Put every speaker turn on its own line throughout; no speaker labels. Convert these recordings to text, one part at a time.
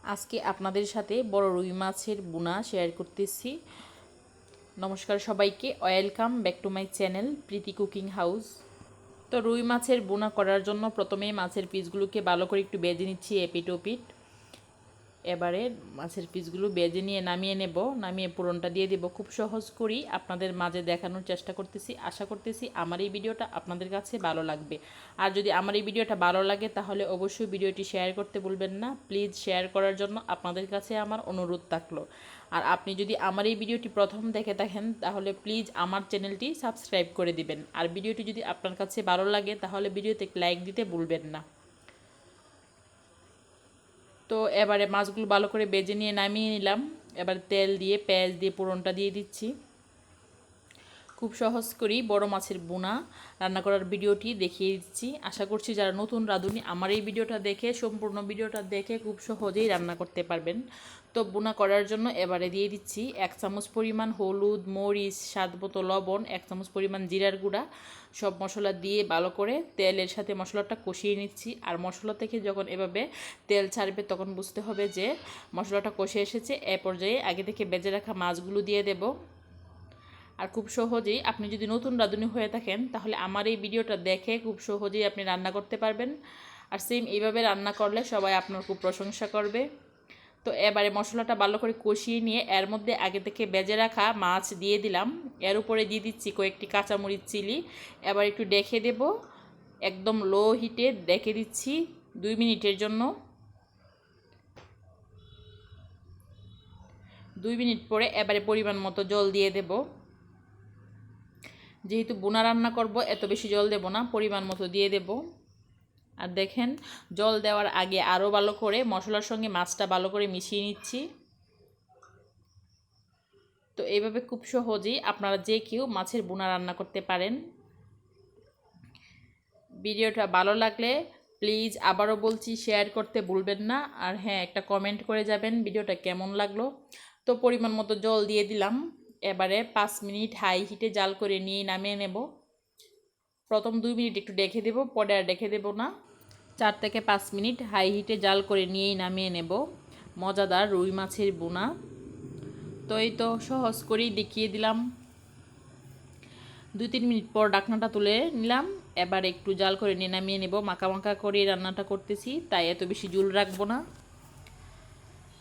আজকে আপনাদের সাথে বড় রুই মাছের বোনা শেয়ার করতেছি। নমস্কার সবাইকে, welcome back to my channel Preeti cooking house. তো রুই মাছের বোনা করার জন্য প্রথমে মাছের পিসগুলোকে ভালো করে একটু ভেজে নিচ্ছি এপিট ওপিট। এবারে মাছের পিসগুলো ভেজে নিয়ে নামিয়ে নেব, নামিয়ে পুরনটা দিয়ে দেব। খুব সহজ করেই আপনাদের মাঝে দেখানোর চেষ্টা করতেছি। আশা করতেছি আমার এই ভিডিওটা আপনাদের কাছে ভালো লাগবে। আর যদি আমার এই ভিডিওটা ভালো লাগে তাহলে অবশ্যই ভিডিওটি শেয়ার করতে ভুলবেন না। প্লিজ শেয়ার করার জন্য আপনাদের কাছে আমার অনুরোধ থাকলো। আর আপনি যদি আমার এই ভিডিওটি প্রথম দেখে থাকেন তাহলে প্লিজ আমার চ্যানেলটি সাবস্ক্রাইব করে দিবেন। আর ভিডিওটি যদি আপনার কাছে ভালো লাগে তাহলে ভিডিওতে লাইক দিতে ভুলবেন না। তো এবারে মাছগুলো ভালো করে ভেজে নিয়ে নামিয়ে নিলাম। এবার তেল দিয়ে পেঁয়াজ দিয়ে ফোড়নটা দিয়ে দিচ্ছি। খুব সহজ করেই বড় মাছের বোনা রান্না করার ভিডিওটি দেখিয়ে দিচ্ছি। আশা করছি যারা নতুন রাঁধুনি আমার এই ভিডিওটা দেখে সম্পূর্ণ ভিডিওটা দেখে খুব সহজেই রান্না করতে পারবেন। তো বোনা করার জন্য এবারে দিয়ে দিচ্ছি 1 চামচ পরিমাণ হলুদ, মরিচ, স্বাদ মতো লবণ, 1 চামচ পরিমাণ জিরার গুঁড়া। সব মশলা দিয়ে ভালো করে তেলের সাথে মশলাটা কষিয়ে নিচ্ছি। আর মশলা থেকে যখন এভাবে তেল ছাড়বে তখন বুঝতে হবে যে মশলাটা কষে এসেছে। এ পর্যায়ে আগে থেকে ভেজে রাখা মাছগুলো দিয়ে দেব। আর খুব সহজেই আপনি যদি নতুন রাঁধুনি হয়ে থাকেন তাহলে আমার এই ভিডিওটা দেখে খুব সহজেই আপনি রান্না করতে পারবেন। আর সেম এইভাবে রান্না করলে সবাই আপনার খুব প্রশংসা করবে। তো এবারে মশলাটা ভালো করে কষিয়ে নিয়ে এর মধ্যে আগে থেকে ভেজে রাখা মাছ দিয়ে দিলাম। এর উপরে দিয়ে দিচ্ছি কয়েকটি কাঁচামরিচ চিলি। এবার একটু ডেকে দেব, একদম লো হিটে ডেকে দিচ্ছি 2 মিনিটের জন্য। 2 মিনিট পরে এবারে পরিমাণ মতো জল দিয়ে দেব। যেহেতু বোনা রান্না করব এত বেশি জল দেব না, পরিমাণ মতো দিয়ে দেব। আর দেখেন জল দেওয়ার আগে আরও ভালো করে মশলার সঙ্গে মাছটা ভালো করে মিশিয়ে নিচ্ছি। তো এইভাবে খুব সহজেই আপনারা যে কেউ মাছের বোনা রান্না করতে পারেন। ভিডিওটা ভালো লাগলে প্লিজ আবারও বলছি শেয়ার করতে ভুলবেন না। আর হ্যাঁ, একটা কমেন্ট করে যাবেন ভিডিওটা কেমন লাগলো। তো পরিমাণ মতো জল দিয়ে দিলাম। এবারে 5 মিনিট হাই হিটে জাল করে নিয়ে নামিয়ে নেব। প্রথম 2 মিনিট একটু ডেকে দেব, পরে আর ডেকে দেব না। 4 থেকে 5 মিনিট হাই হিটে জাল করে নিয়েই নামিয়ে নেব মজাদার রুই মাছের বোনা। তো এই তো সহজ করেই দেখিয়ে দিলাম। 2-3 মিনিট পর ঢাকনাটা তুলে নিলাম। এবার একটু জাল করে নিয়ে নামিয়ে নেব। মাখা মাখা করে রান্নাটা করতেছি, তাই এত বেশি ঝোল রাখবো না।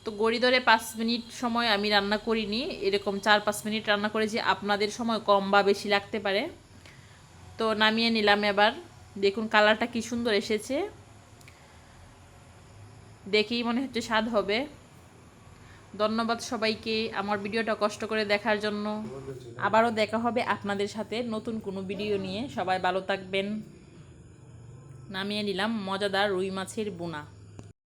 তো গড়ি ধরে 5 মিনিট সময় আমি রান্না করিনি, এরকম 4-5 মিনিট রান্না করেছি। আপনাদের সময় কম বা বেশি লাগতে পারে। তো নামিয়ে নিলাম। এবার দেখুন কালারটা কি সুন্দর এসেছে, দেখেই মনে হচ্ছে স্বাদ হবে। ধন্যবাদ সবাইকে আমার ভিডিওটা কষ্ট করে দেখার জন্য। আবারও দেখা হবে আপনাদের সাথে নতুন কোনো ভিডিও নিয়ে। সবাই ভালো থাকবেন। নামিয়ে নিলাম মজাদার রুই মাছের বোনা।